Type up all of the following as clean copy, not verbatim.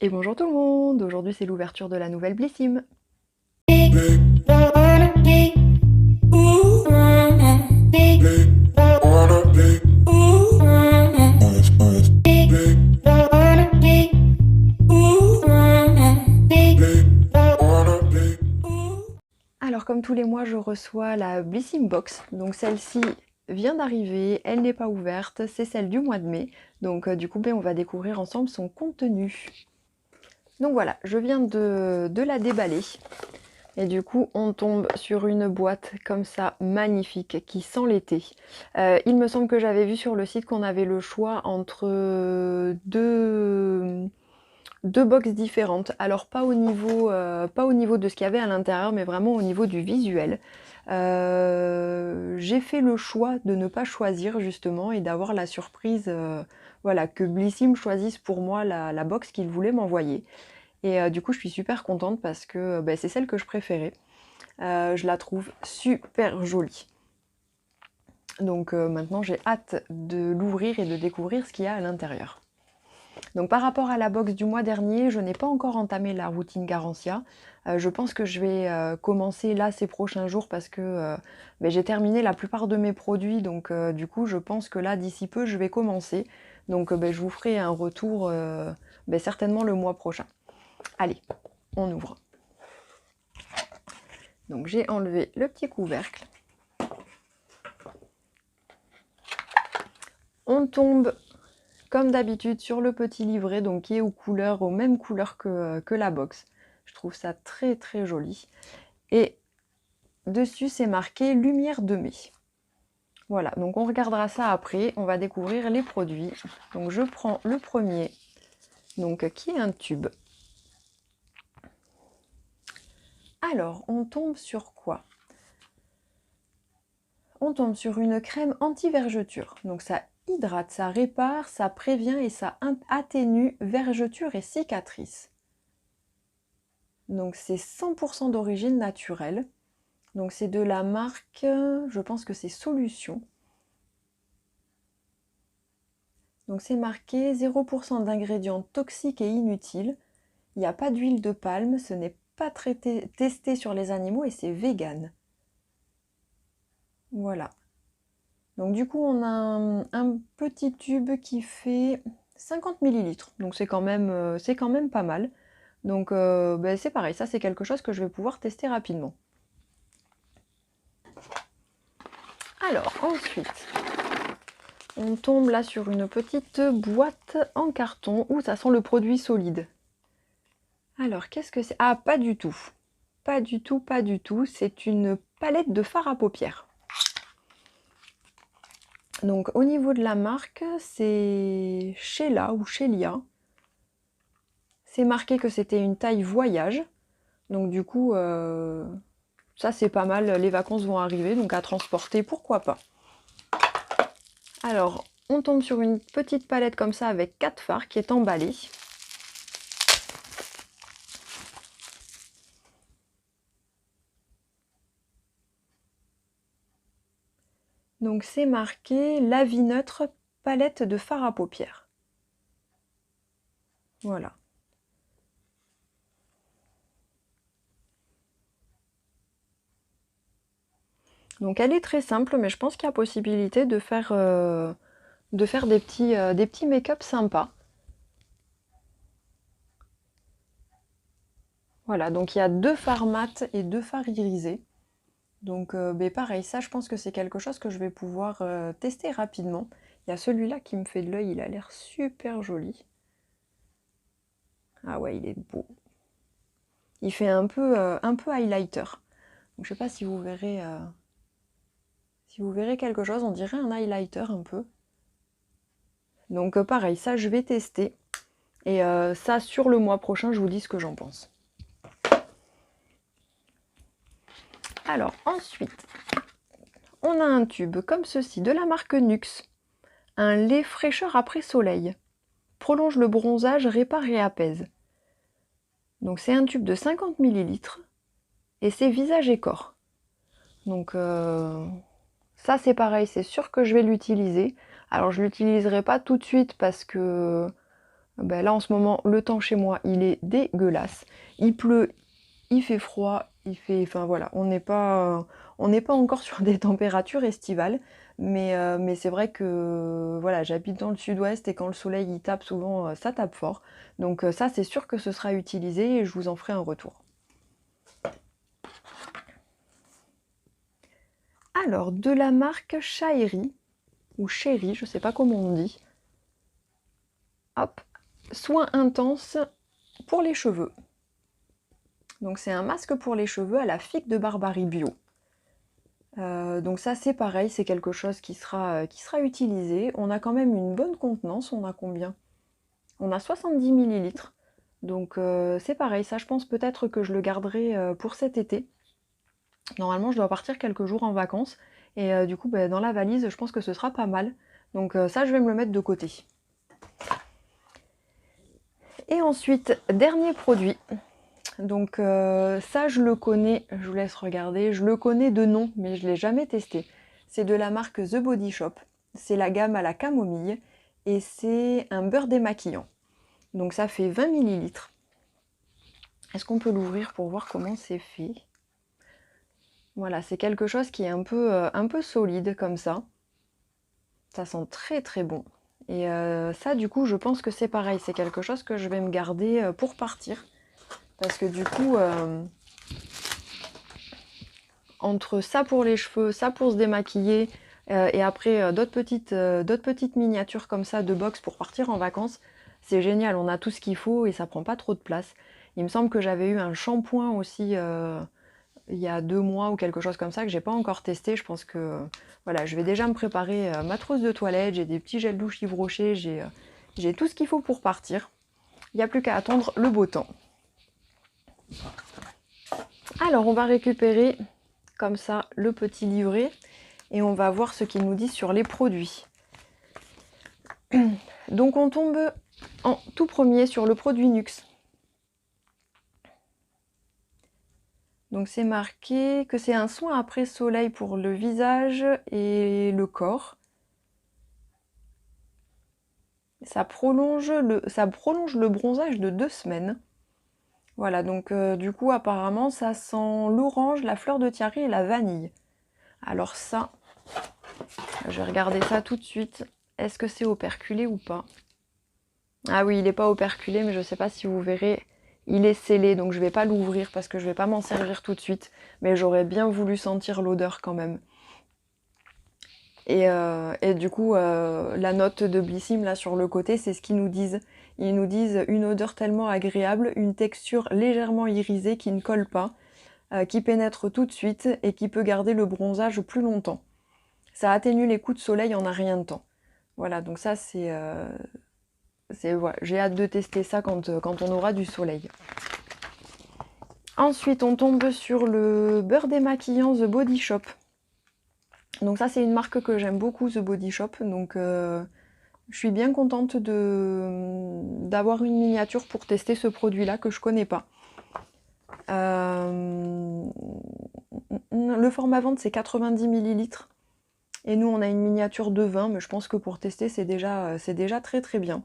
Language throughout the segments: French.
Et bonjour tout le monde, aujourd'hui c'est l'ouverture de la nouvelle Blissim. Alors comme tous les mois je reçois la Blissim Box, donc celle-ci vient d'arriver, elle n'est pas ouverte, c'est celle du mois de mai, donc du coup on va découvrir ensemble son contenu. Donc voilà, je viens de la déballer. Et du coup, on tombe sur une boîte comme ça, magnifique, qui sent l'été. Il me semble que j'avais vu sur le site qu'on avait le choix entre deux box différentes. Alors pas au niveau de ce qu'il y avait à l'intérieur, mais vraiment au niveau du visuel. J'ai fait le choix de ne pas choisir justement et d'avoir la surprise voilà, que Blissim choisisse pour moi la box qu'il voulait m'envoyer. Et du coup, je suis super contente parce que c'est celle que je préférais. Je la trouve super jolie. Donc maintenant, j'ai hâte de l'ouvrir et de découvrir ce qu'il y a à l'intérieur. Donc par rapport à la box du mois dernier, je n'ai pas encore entamé la routine Garantia. Je pense que je vais commencer là ces prochains jours parce que j'ai terminé la plupart de mes produits. Donc du coup, je pense que là, d'ici peu, je vais commencer. Donc je vous ferai un retour certainement le mois prochain. Allez, on ouvre. Donc j'ai enlevé le petit couvercle. On tombe comme d'habitude sur le petit livret, donc qui est aux mêmes couleurs que la box. Je trouve ça très très joli. Et dessus c'est marqué lumière de mai. Voilà, donc on regardera ça après, on va découvrir les produits. Donc je prends le premier, donc qui est un tube. Alors, on tombe sur quoi? On tombe sur une crème anti-vergeture. Donc ça hydrate, ça répare, ça prévient et ça atténue vergeture et cicatrices. Donc c'est 100% d'origine naturelle. Donc c'est de la marque, je pense que c'est Solution. Donc c'est marqué 0% d'ingrédients toxiques et inutiles. Il n'y a pas d'huile de palme, ce n'est pas testé sur les animaux et c'est vegan. Voilà. Donc du coup on a un petit tube qui fait 50 ml. Donc c'est quand même pas mal. Donc c'est pareil, ça c'est quelque chose que je vais pouvoir tester rapidement. Alors ensuite, on tombe là sur une petite boîte en carton où ça sent le produit solide. Alors qu'est-ce que c'est? Ah, pas du tout. Pas du tout, pas du tout. C'est une palette de fard à paupières. Donc au niveau de la marque, c'est Sheila ou Shelia. C'est marqué que c'était une taille voyage. Donc du coup, ça c'est pas mal. Les vacances vont arriver, donc à transporter, pourquoi pas. Alors, on tombe sur une petite palette comme ça avec 4 fards qui est emballée. Donc c'est marqué La Vie Neutre palette de fard à paupières. Voilà. Donc elle est très simple, mais je pense qu'il y a possibilité de faire des petits make-up sympas. Voilà, donc il y a 2 fards mat et 2 fards irisés. Donc pareil, ça je pense que c'est quelque chose que je vais pouvoir tester rapidement. Il y a celui-là qui me fait de l'œil, il a l'air super joli. Ah ouais, il est beau. Il fait un peu highlighter. Donc je sais pas si vous verrez quelque chose, on dirait un highlighter un peu. Donc pareil, ça je vais tester. Et ça sur le mois prochain, je vous dis ce que j'en pense. Alors ensuite, on a un tube comme ceci de la marque Nuxe. Un lait fraîcheur après soleil. Prolonge le bronzage, répare et apaise. Donc c'est un tube de 50 ml et c'est visage et corps. Donc ça c'est pareil, c'est sûr que je vais l'utiliser. Alors je l'utiliserai pas tout de suite parce que Ben là en ce moment, le temps chez moi, il est dégueulasse. Il pleut, il fait froid, il fait... Enfin voilà, on n'est pas encore sur des températures estivales, mais c'est vrai que voilà, j'habite dans le sud-ouest et quand le soleil il tape souvent, ça tape fort. Donc ça, c'est sûr que ce sera utilisé et je vous en ferai un retour. Alors, de la marque Chaéry, ou Chéri, je sais pas comment on dit. Hop, soin intense pour les cheveux. Donc c'est un masque pour les cheveux à la figue de Barbarie bio. Donc ça c'est pareil, c'est quelque chose qui sera utilisé. On a quand même une bonne contenance, on a combien? On a 70 millilitres. Donc c'est pareil, ça je pense peut-être que je le garderai pour cet été. Normalement je dois partir quelques jours en vacances. Et du coup dans la valise je pense que ce sera pas mal. Donc ça je vais me le mettre de côté. Et ensuite, dernier produit. Donc ça je le connais, je vous laisse regarder, je le connais de nom mais je ne l'ai jamais testé. C'est de la marque The Body Shop, c'est la gamme à la camomille et c'est un beurre démaquillant. Donc ça fait 20 millilitres. Est-ce qu'on peut l'ouvrir pour voir comment c'est fait? Voilà, c'est quelque chose qui est un peu solide comme ça. Ça sent très très bon. Et ça du coup je pense que c'est pareil, c'est quelque chose que je vais me garder pour partir. Parce que du coup, entre ça pour les cheveux, ça pour se démaquiller, et après d'autres petites miniatures comme ça de box pour partir en vacances, c'est génial, on a tout ce qu'il faut et ça prend pas trop de place. Il me semble que j'avais eu un shampoing aussi il y a 2 mois ou quelque chose comme ça que j'ai pas encore testé. Je pense que voilà, je vais déjà me préparer ma trousse de toilette, j'ai des petits gels douche Yves Rocher, j'ai tout ce qu'il faut pour partir. Il n'y a plus qu'à attendre le beau temps. Alors on va récupérer comme ça le petit livret et on va voir ce qu'il nous dit sur les produits. Donc on tombe en tout premier sur le produit Nuxe. Donc c'est marqué que c'est un soin après soleil pour le visage et le corps. Ça prolonge le bronzage de 2 semaines. Voilà, donc du coup apparemment ça sent l'orange, la fleur de tiare et la vanille. Alors ça, je vais regarder ça tout de suite. Est-ce que c'est operculé ou pas? Ah oui, il n'est pas operculé, mais je ne sais pas si vous verrez, il est scellé, donc je ne vais pas l'ouvrir parce que je ne vais pas m'en servir tout de suite. Mais j'aurais bien voulu sentir l'odeur quand même. Et du coup, la note de Blissim là sur le côté, c'est ce qu'ils nous disent. Ils nous disent une odeur tellement agréable, une texture légèrement irisée qui ne colle pas, qui pénètre tout de suite et qui peut garder le bronzage plus longtemps. Ça atténue les coups de soleil en un rien de temps. Voilà, donc ça c'est... voilà, j'ai hâte de tester ça quand on aura du soleil. Ensuite, on tombe sur le beurre démaquillant The Body Shop. Donc ça, c'est une marque que j'aime beaucoup, The Body Shop. Donc je suis bien contente d'avoir une miniature pour tester ce produit-là que je connais pas. Le format vente, c'est 90 millilitres. Et nous, on a une miniature de 20, mais je pense que pour tester, c'est déjà très très bien.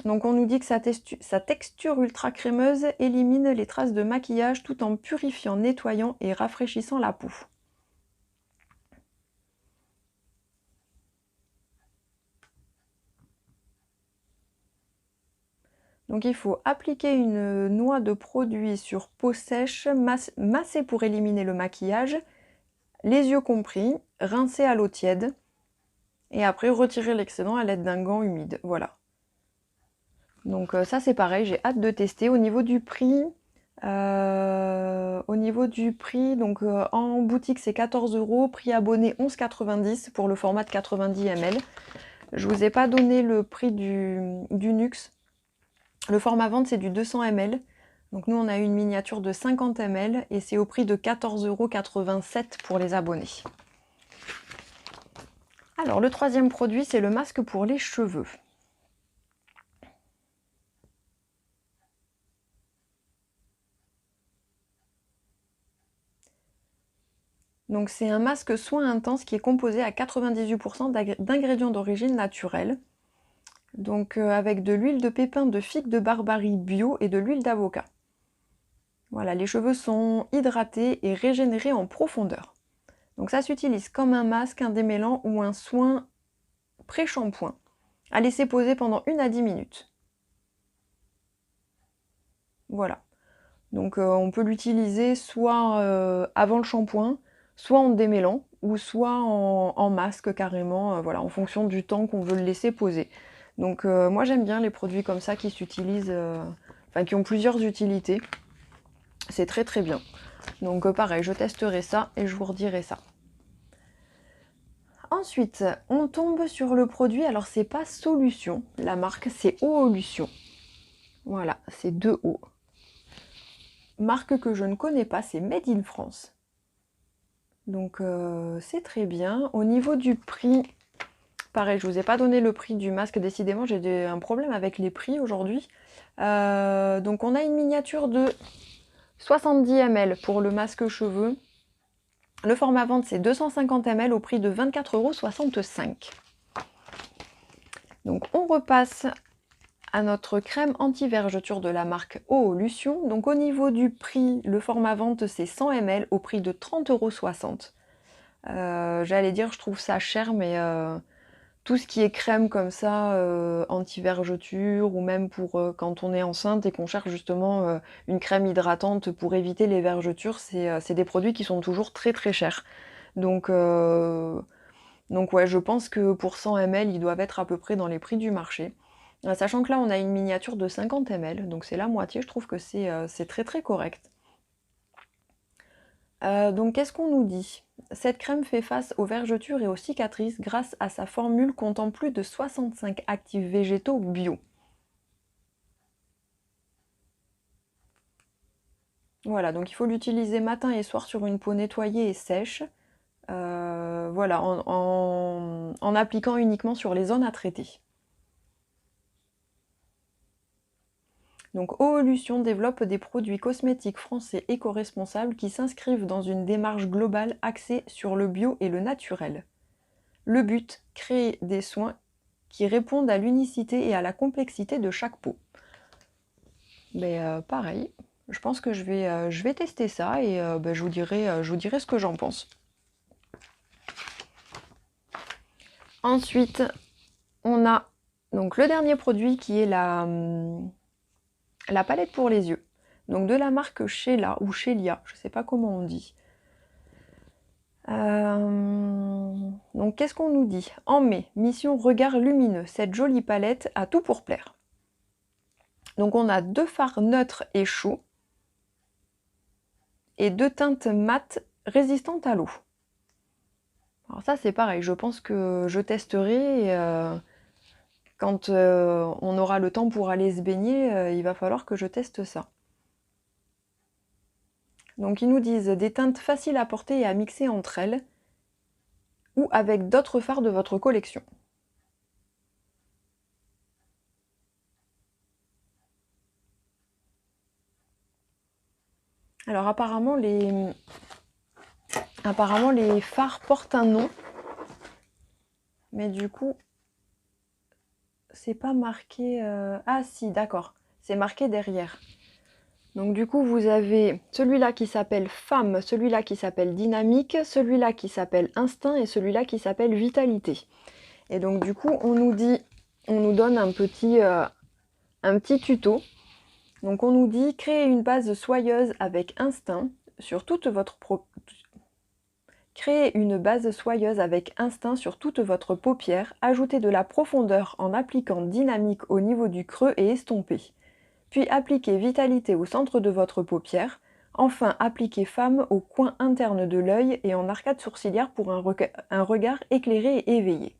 Donc on nous dit que sa texture ultra crémeuse élimine les traces de maquillage tout en purifiant, nettoyant et rafraîchissant la peau. Donc il faut appliquer une noix de produit sur peau sèche, masser pour éliminer le maquillage, les yeux compris, rincer à l'eau tiède et après retirer l'excédent à l'aide d'un gant humide. Voilà. Donc ça c'est pareil, j'ai hâte de tester. Au niveau du prix, donc en boutique c'est 14 €, prix abonné 11,90 pour le format de 90 ml. Je vous ai pas donné le prix du Nuxe. Le format vente c'est du 200 ml. Donc nous on a une miniature de 50 ml et c'est au prix de 14,87 € pour les abonnés. Alors le troisième produit c'est le masque pour les cheveux. Donc c'est un masque soin intense qui est composé à 98% d'ingrédients d'origine naturelle. Donc avec de l'huile de pépins de figue de Barbarie bio et de l'huile d'avocat. Voilà, les cheveux sont hydratés et régénérés en profondeur. Donc ça s'utilise comme un masque, un démêlant ou un soin pré-shampoing, à laisser poser pendant 1 à 10 minutes. Voilà. Donc on peut l'utiliser soit avant le shampoing, soit en démêlant, ou soit en masque carrément, voilà, en fonction du temps qu'on veut le laisser poser. Donc moi j'aime bien les produits comme ça qui s'utilisent, enfin qui ont plusieurs utilités. C'est très très bien. Donc pareil, je testerai ça et je vous redirai ça. Ensuite, on tombe sur le produit, alors c'est pas Solution, la marque c'est Oolution. Voilà, c'est 2 O. Marque que je ne connais pas, c'est Made in France. Donc c'est très bien. Au niveau du prix, pareil, je vous ai pas donné le prix du masque, décidément j'ai un problème avec les prix aujourd'hui. Donc on a une miniature de 70 ml pour le masque cheveux. Le format vente c'est 250 ml au prix de 24,65 €. Donc on repasse à notre crème anti-vergeture de la marque Oolution. Donc au niveau du prix, le format vente c'est 100 ml au prix de 30,60 €. J'allais dire je trouve ça cher, mais tout ce qui est crème comme ça, anti-vergeture, ou même pour quand on est enceinte et qu'on cherche justement une crème hydratante pour éviter les vergetures, c'est des produits qui sont toujours très très chers. Donc ouais, je pense que pour 100 ml, ils doivent être à peu près dans les prix du marché. Sachant que là, on a une miniature de 50 ml, donc c'est la moitié, je trouve que c'est très très correct. Donc qu'est-ce qu'on nous dit? Cette crème fait face aux vergetures et aux cicatrices grâce à sa formule comptant plus de 65 actifs végétaux bio. Voilà, donc il faut l'utiliser matin et soir sur une peau nettoyée et sèche. Voilà, en appliquant uniquement sur les zones à traiter. Donc Oolution développe des produits cosmétiques français éco-responsables qui s'inscrivent dans une démarche globale axée sur le bio et le naturel. Le but, créer des soins qui répondent à l'unicité et à la complexité de chaque peau. Mais pareil, je pense que je vais tester ça et je vous dirai ce que j'en pense. Ensuite, on a donc le dernier produit qui est la palette pour les yeux. Donc de la marque Sheila ou Shelia, je ne sais pas comment on dit. Donc qu'est-ce qu'on nous dit? En mai, mission regard lumineux. Cette jolie palette a tout pour plaire. Donc on a 2 fards neutres et chauds et 2 teintes mates résistantes à l'eau. Alors ça c'est pareil, je pense que je testerai quand on aura le temps pour aller se baigner, il va falloir que je teste ça. Donc ils nous disent des teintes faciles à porter et à mixer entre elles ou avec d'autres fards de votre collection. Alors apparemment les fards portent un nom, mais du coup c'est pas marqué. Ah si, d'accord, c'est marqué derrière. Donc du coup vous avez celui-là qui s'appelle Femme, celui-là qui s'appelle Dynamique, celui-là qui s'appelle Instinct et celui-là qui s'appelle Vitalité. Et donc du coup on nous donne un petit tuto. Donc on nous dit créer une base soyeuse avec Instinct sur toute votre Créez une base soyeuse avec Instinct sur toute votre paupière, ajoutez de la profondeur en appliquant Dynamique au niveau du creux et estompez. Puis appliquez Vitalité au centre de votre paupière. Enfin, appliquez Femme au coin interne de l'œil et en arcade sourcilière pour un regard éclairé et éveillé.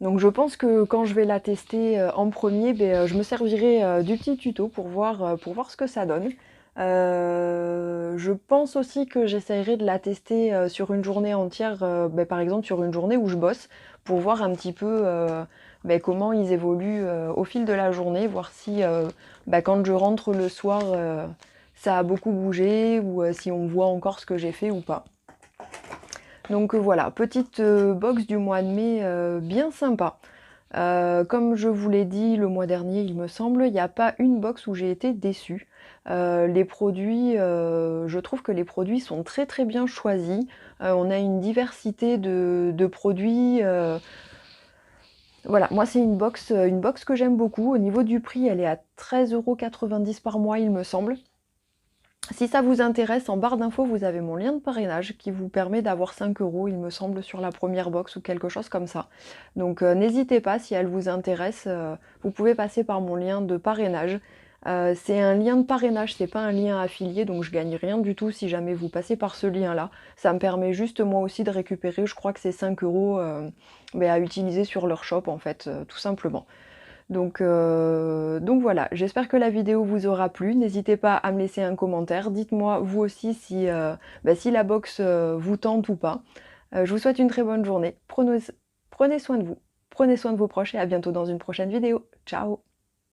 Donc je pense que quand je vais la tester en premier, je me servirai du petit tuto pour voir ce que ça donne. Je pense aussi que j'essaierai de la tester sur une journée entière, par exemple sur une journée où je bosse, pour voir un petit peu comment ils évoluent au fil de la journée, voir si quand je rentre le soir, ça a beaucoup bougé, ou si on voit encore ce que j'ai fait ou pas. Donc voilà, petite box du mois de mai bien sympa. Comme je vous l'ai dit le mois dernier, il me semble, il n'y a pas une box où j'ai été déçue. Les produits, je trouve que les produits sont très, très bien choisis. On a une diversité de produits, voilà, moi c'est une box que j'aime beaucoup. Au niveau du prix, elle est à 13,90 € par mois, il me semble. Si ça vous intéresse, en barre d'infos, vous avez mon lien de parrainage qui vous permet d'avoir 5 €, il me semble, sur la première box ou quelque chose comme ça. Donc n'hésitez pas, si elle vous intéresse, vous pouvez passer par mon lien de parrainage. C'est un lien de parrainage, c'est pas un lien affilié, donc je gagne rien du tout si jamais vous passez par ce lien-là. Ça me permet juste moi aussi de récupérer, je crois que c'est 5 € à utiliser sur leur shop en fait, tout simplement. Donc voilà, j'espère que la vidéo vous aura plu. N'hésitez pas à me laisser un commentaire. Dites-moi vous aussi si la box vous tente ou pas. Je vous souhaite une très bonne journée. Prenez soin de vous, prenez soin de vos proches et à bientôt dans une prochaine vidéo. Ciao!